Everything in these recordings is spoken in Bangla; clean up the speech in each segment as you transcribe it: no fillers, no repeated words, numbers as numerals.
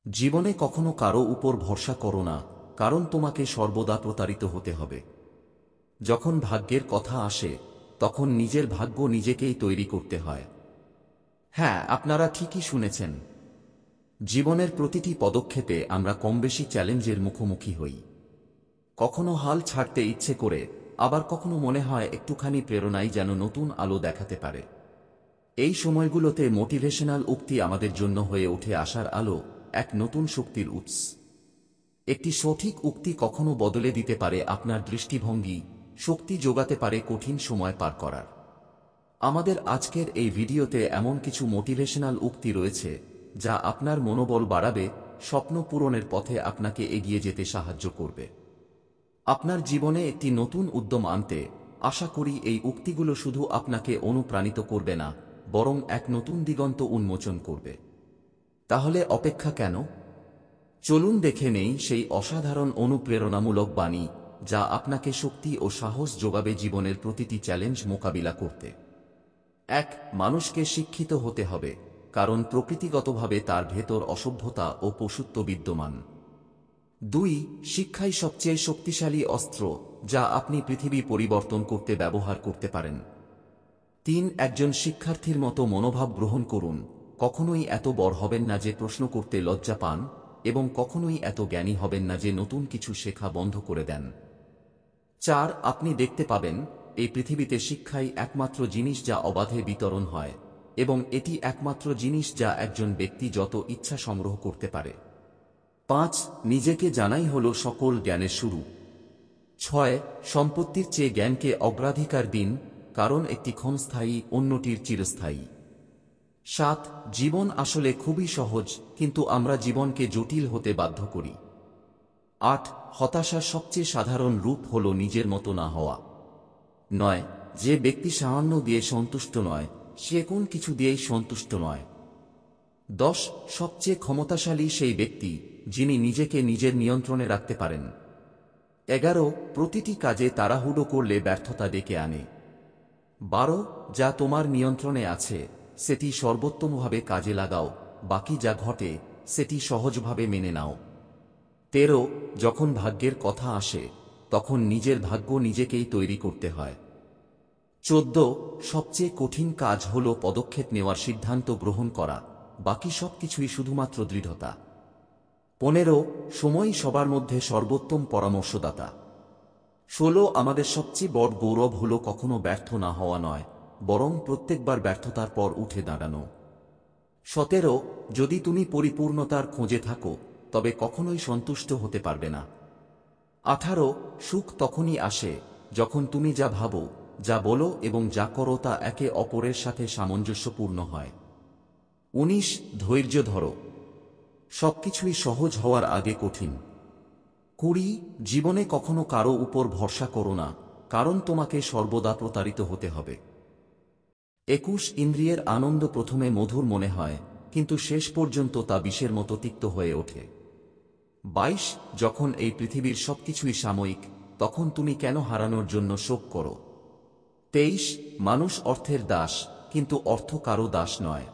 জীবনে কখনো কারো উপর ভরসা করো না, কারণ তোমাকে সর্বদা প্রতারিত হতে হবে। যখন ভাগ্যের কথা আসে তখন নিজের ভাগ্য নিজেকেই তৈরি করতে হয়। হ্যাঁ, আপনারা ঠিকই শুনেছেন। জীবনের প্রতিটি পদক্ষেপে আমরা কমবেশি চ্যালেঞ্জের মুখোমুখি হই। কখনো হাল ছাড়তে ইচ্ছে করে, আবার কখনো মনে হয় একটুখানি প্রেরণাই যেন নতুন আলো দেখাতে পারে। এই সময়গুলোতে মোটিভেশনাল উক্তি আমাদের জন্য হয়ে ওঠে আশার আলো, এক নতুন শক্তির উৎস। একটি সঠিক উক্তি কখনো বদলে দিতে পারে আপনার দৃষ্টিভঙ্গি, শক্তি যোগাতে পারে কঠিন সময় পার করার। আমাদের আজকের এই ভিডিওতে এমন কিছু মোটিভেশনাল উক্তি রয়েছে যা আপনার মনোবল বাড়াবে, স্বপ্ন পূরণের পথে আপনাকে এগিয়ে যেতে সাহায্য করবে, আপনার জীবনে একটি নতুন উদ্যম আনতে। আশা করি এই উক্তিগুলো শুধু আপনাকে অনুপ্রাণিত করবে না, বরং এক নতুন দিগন্ত উন্মোচন করবে। তাহলে অপেক্ষা কেন? চলুন দেখে নেই সেই অসাধারণ অনুপ্রেরণামূলক বাণী যা আপনাকে শক্তি ও সাহস যোগাবে জীবনের প্রতিটি চ্যালেঞ্জ মোকাবিলা করতে। ১. মানুষকে শিক্ষিত হতে হবে, কারণ প্রকৃতিগতভাবে তার ভেতর অসভ্যতা ও পশুত্ব বিদ্যমান। ২. শিক্ষাই সবচেয়ে শক্তিশালী অস্ত্র যা আপনি পৃথিবী পরিবর্তন করতে ব্যবহার করতে পারেন। ৩. একজন শিক্ষার্থীর মতো মনোভাব গ্রহণ করুন, কখনোই এত বড় হবেন না যে প্রশ্ন করতে লজ্জা পান, এবং কখনোই এত জ্ঞানী হবেন না যে নতুন কিছু শেখা বন্ধ করে দেন। ৪. আপনি দেখতে পাবেন এই পৃথিবীতে শিক্ষাই একমাত্র জিনিস যা অবাধে বিতরণ হয়, এবং এটি একমাত্র জিনিস যা একজন ব্যক্তি যত ইচ্ছা সংগ্রহ করতে পারে। ৫. নিজেকে জানাই হল সকল জ্ঞানের শুরু। ৬. সম্পত্তির চেয়ে জ্ঞানকে অগ্রাধিকার দিন, কারণ একটি ক্ষণস্থায়ী, অন্যটির চিরস্থায়ী। ৭. জীবন আসলে খুবই সহজ, কিন্তু আমরা জীবনকে জটিল হতে বাধ্য করি। ৮. হতাশার সবচেয়ে সাধারণ রূপ হল নিজের মতো না হওয়া। ৯. যে ব্যক্তি সামান্য দিয়ে সন্তুষ্ট নয়, সে কোন কিছু দিয়েই সন্তুষ্ট নয়। ১০. সবচেয়ে ক্ষমতাশালী সেই ব্যক্তি যিনি নিজেকে নিজের নিয়ন্ত্রণে রাখতে পারেন। ১১. প্রতিটি কাজে তাড়াহুড়ো করলে ব্যর্থতা ডেকে আনে। ১২. যা তোমার নিয়ন্ত্রণে আছে সেটি সর্বোত্তমভাবে কাজে লাগাও, বাকি যা ঘটে সেটি সহজভাবে মেনে নাও। ১৩. যখন ভাগ্যের কথা আসে তখন নিজের ভাগ্য নিজেকেই তৈরি করতে হয়। ১৪. সবচেয়ে কঠিন কাজ হল পদক্ষেপ নেওয়ার সিদ্ধান্ত গ্রহণ করা, বাকি সবকিছুই শুধুমাত্র দৃঢ়তা। ১৫. সময়ই সবার মধ্যে সর্বোত্তম পরামর্শদাতা। ১৬. আমাদের সবচেয়ে বড় গৌরব হল কখনো ব্যর্থ না হওয়া নয়, বরং প্রত্যেকবার ব্যর্থতার পর উঠে দাঁড়ানো। ১৭. যদি তুমি পরিপূর্ণতার খোঁজে থাকো তবে কখনোই সন্তুষ্ট হতে পারবে না। ১৮. সুখ তখনই আসে যখন তুমি যা ভাবো, যা বলো এবং যা করো তা একে অপরের সাথে সামঞ্জস্যপূর্ণ হয়। ১৯. ধৈর্য ধরো, সবকিছুই সহজ হওয়ার আগে কঠিন। ২০. জীবনে কখনো কারো উপর ভরসা করো না, কারণ তোমাকে সর্বদা প্রতারিত হতে হবে। ২১. ইন্দ্রিয়ের আনন্দ প্রথমে মধুর মনে হয়, কিন্তু শেষ পর্যন্ত তা বিষের মতো তিক্ত হয়ে ওঠে। ২২. যখন এই পৃথিবীর সবকিছুই সাময়িক, তখন তুমি কেন হারানোর জন্য শোক করো। ২৩. মানুষ অর্থের দাস, কিন্তু অর্থ কারো দাস নয়।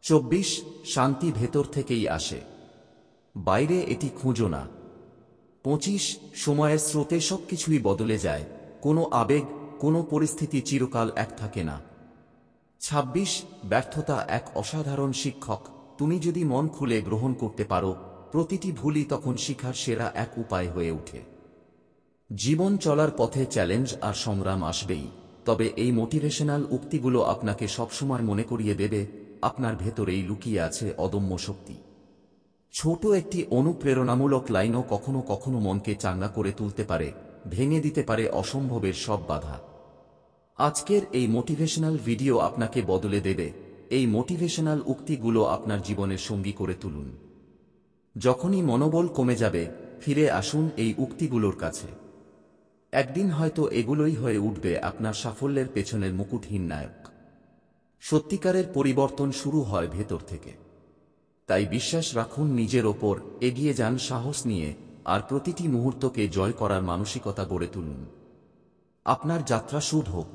২৪. শান্তি ভেতর থেকেই আসে, বাইরে এটি খুঁজো না। ২৫. সময়ের স্রোতে সবকিছুই বদলে যায়, কোনো আবেগ, কোনো পরিস্থিতি চিরকাল এক থাকে না। ২৬. ব্যর্থতা এক অসাধারণ শিক্ষক, তুমি যদি মন খুলে গ্রহণ করতে পারো, প্রতিটি ভুলই তখন শিখার সেরা এক উপায় হয়ে ওঠে। জীবন চলার পথে চ্যালেঞ্জ আর সংগ্রাম আসবেই, তবে এই মোটিভেশনাল উক্তিগুলো আপনাকে সবসময় মনে করিয়ে দেবে আপনার ভেতরেই লুকিয়ে আছে অদম্য শক্তি। ছোট একটি অনুপ্রেরণামূলক লাইনও কখনো কখনো মনকে চাঙ্গা করে তুলতে পারে, ভেঙে দিতে পারে অসম্ভবের সব বাধা। আজকের এই মোটিভেশনাল ভিডিও আপনাকে বদলে দেবে। এই মোটিভেশনাল উক্তিগুলো আপনার জীবনের সঙ্গী করে তুলুন। যখনই মনোবল কমে যাবে, ফিরে আসুন এই উক্তিগুলোর কাছে। একদিন হয়তো এগুলোই হয়ে উঠবে আপনার সাফল্যের পেছনের মুকুটহীন নায়ক। সত্যিকারের পরিবর্তন শুরু হয় ভেতর থেকে। তাই বিশ্বাস রাখুন নিজের ওপর, এগিয়ে যান সাহস নিয়ে, আর প্রতিটি মুহূর্তকে জয় করার মানসিকতা গড়ে তুলুন। আপনার যাত্রা শুভ হোক।